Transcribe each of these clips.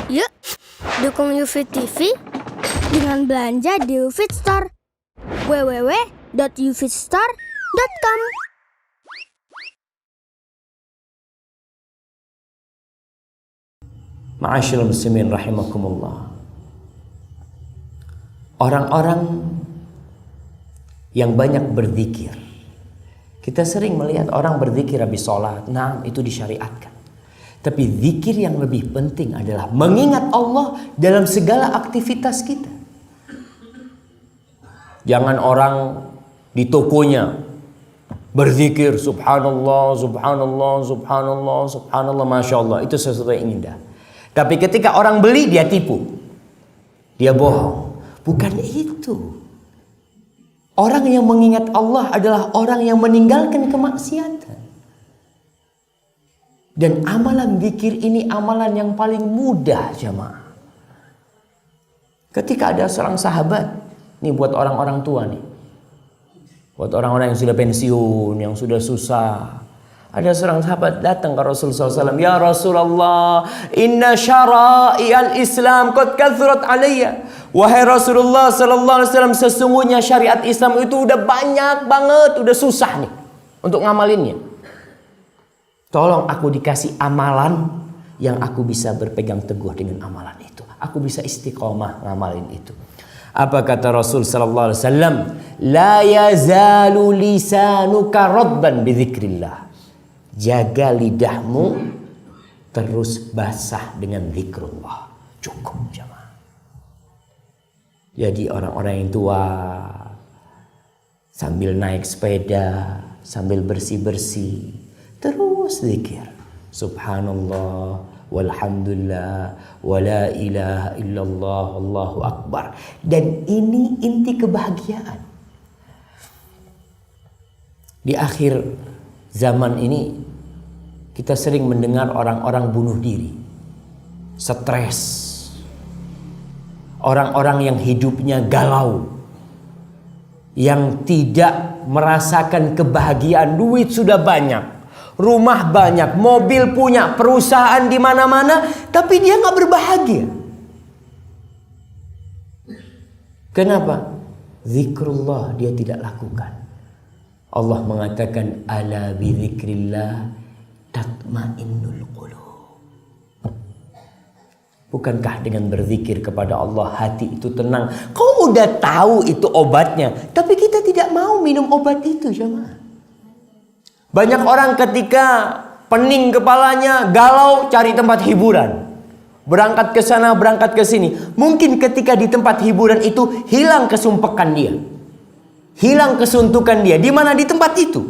Yuk, dukung UFIT TV dengan belanja di UFIT Store. www.ufitstore.com. Ma'asyiral muslimin rahimakumullah. Orang-orang yang banyak berzikir, kita sering melihat orang berzikir habis sholat. Nah, itu disyariatkan. Tapi zikir yang lebih penting adalah mengingat Allah dalam segala aktivitas kita. Jangan orang di tokonya berzikir subhanallah, subhanallah, subhanallah, subhanallah, masya Allah. Itu sesuatu yang indah. Tapi ketika orang beli, dia tipu, dia bohong. Bukan itu. Orang yang mengingat Allah adalah orang yang meninggalkan kemaksiatan. Dan amalan zikir ini amalan yang paling mudah, jamaah. Ketika ada seorang sahabat, ini buat orang-orang tua nih, buat orang-orang yang sudah pensiun, yang sudah susah. Ada seorang sahabat datang ke Rasulullah SAW. Ya Rasulullah, inna syara'i al-Islam qad kathurat alayya. Wahai Rasulullah SAW, sesungguhnya syariat Islam itu udah banyak banget, udah susah nih untuk ngamalinnya. Tolong aku dikasih amalan yang aku bisa berpegang teguh dengan amalan itu. Aku bisa istiqomah ngamalin itu. Apa kata Rasul sallallahu alaihi wasallam? La yazalu lisanuka radban bidzikrillah. Jaga lidahmu terus basah dengan zikrullah. Cukup, jemaah. Jadi orang-orang yang tua sambil naik sepeda, sambil bersih-bersih, terus zikir. Subhanallah, walhamdulillah, wala ilaha illallah, Allahu akbar. Dan ini inti kebahagiaan. Di akhir zaman ini kita sering mendengar orang-orang bunuh diri, stres, orang-orang yang hidupnya galau, yang tidak merasakan kebahagiaan. Duit sudah banyak, rumah banyak, mobil punya, perusahaan di mana-mana, tapi dia nggak berbahagia. Kenapa? Zikrullah dia tidak lakukan. Allah mengatakan ala bi dzikrillah tatmainnul qulub. Bukankah dengan berzikir kepada Allah hati itu tenang? Kau udah tahu itu obatnya, tapi kita tidak mau minum obat itu, jemaah. Banyak orang ketika pening kepalanya, galau, cari tempat hiburan. Berangkat ke sana, berangkat ke sini. Mungkin ketika di tempat hiburan itu hilang kesumpekan dia. Hilang kesuntukan dia. Di mana? Di tempat itu.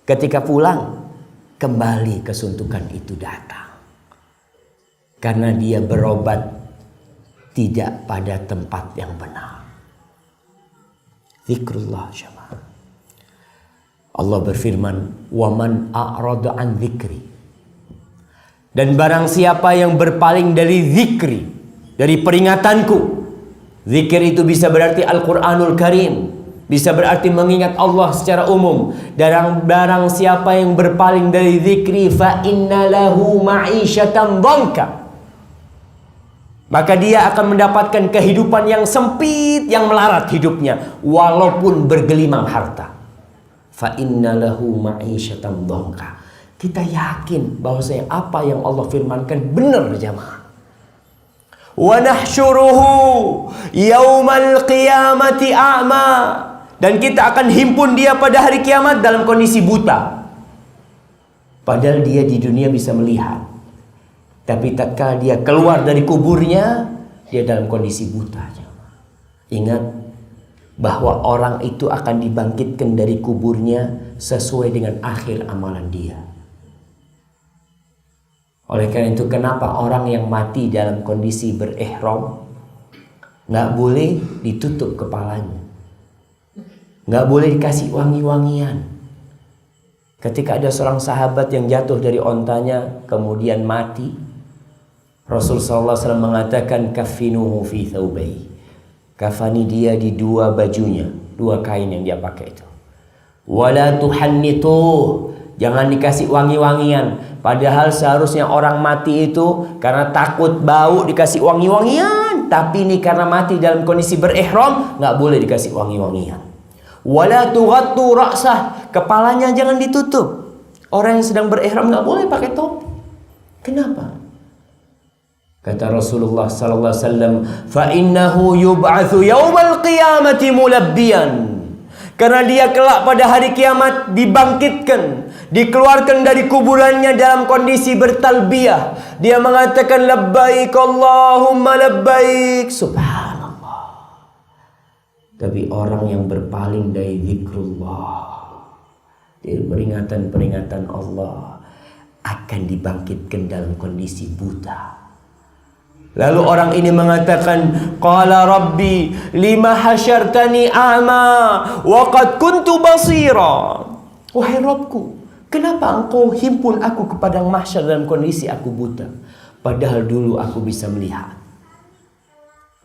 Ketika pulang, kembali kesuntukan itu datang. Karena dia berobat tidak pada tempat yang benar. Zikrullah, jemaah. Allah berfirman, "Waman a'rada an dzikri." Dan barang siapa yang berpaling dari zikri, dari peringatanku. Zikir itu bisa berarti Al-Qur'anul Karim, bisa berarti mengingat Allah secara umum. Dan barang siapa yang berpaling dari zikri, fa inna lahu ma'isyatan dhanka, maka dia akan mendapatkan kehidupan yang sempit, yang melarat hidupnya, walaupun bergelimang harta. Fa inna lahu ma'isyatan dhanka. Kita yakin bahwasanya apa yang Allah firmankan benar, jemaah. Wa nahsyuruhu yaumal qiyamati a'ma. Dan kita akan himpun dia pada hari kiamat dalam kondisi buta. Padahal dia di dunia bisa melihat. Tapi tatkala dia keluar dari kuburnya, dia dalam kondisi buta. Ingat bahwa orang itu akan dibangkitkan dari kuburnya sesuai dengan akhir amalan dia. Oleh karena itu, kenapa orang yang mati dalam kondisi berihram nggak boleh ditutup kepalanya, nggak boleh dikasih wangi-wangian. Ketika ada seorang sahabat yang jatuh dari ontanya kemudian mati, Rasulullah SAW mengatakan kafinuhu fi thawbai. Kafani dia di dua bajunya, dua kain yang dia pakai itu. Wala tuhannituh, Jangan dikasih wangi-wangian. Padahal seharusnya orang mati itu karena takut bau dikasih wangi-wangian. Tapi ini karena mati dalam kondisi berihram, nggak boleh dikasih wangi-wangian. Wala tughattu ra'sah, kepalanya jangan ditutup. Orang yang sedang berihram nggak boleh pakai topi. Kenapa? Kata Rasulullah sallallahu alaihi wasallam, "Fa innahu yub'atsu yaumal qiyamati mulabbiyan." Karena dia kelak pada hari kiamat dibangkitkan, dikeluarkan dari kuburannya dalam kondisi bertalbiyah. Dia mengatakan labbaik Allahumma labbaik. Subhanallah. Tapi orang yang berpaling dari zikrullah, dari peringatan-peringatan Allah, akan dibangkitkan dalam kondisi buta. Lalu orang ini mengatakan, qala rabbi lima hasyartani a'ma wa qad kuntu basira. Wahai Rabbku, kenapa engkau himpun aku ke padang mahsyar dalam kondisi aku buta, padahal dulu aku bisa melihat.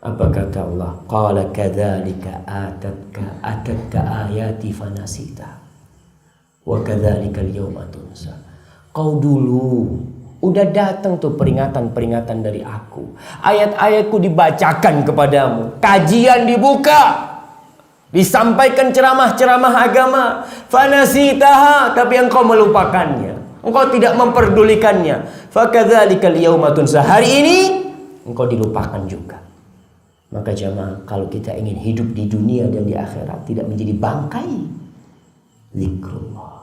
Apa kata Allah? Qala kadzalika atatka ayati fanasita wa kadzalika al-yawma tunsa. Kau dulu udah datang tuh peringatan-peringatan dari aku. Ayat-ayatku dibacakan kepadamu. Kajian dibuka. Disampaikan ceramah-ceramah agama. Fanasitaha, tapi engkau melupakannya. Engkau tidak memperdulikannya. Fakadzalikal yauma tunsa. Hari ini engkau dilupakan juga. Maka jamaah, kalau kita ingin hidup di dunia dan di akhirat tidak menjadi bangkai, zikrullah.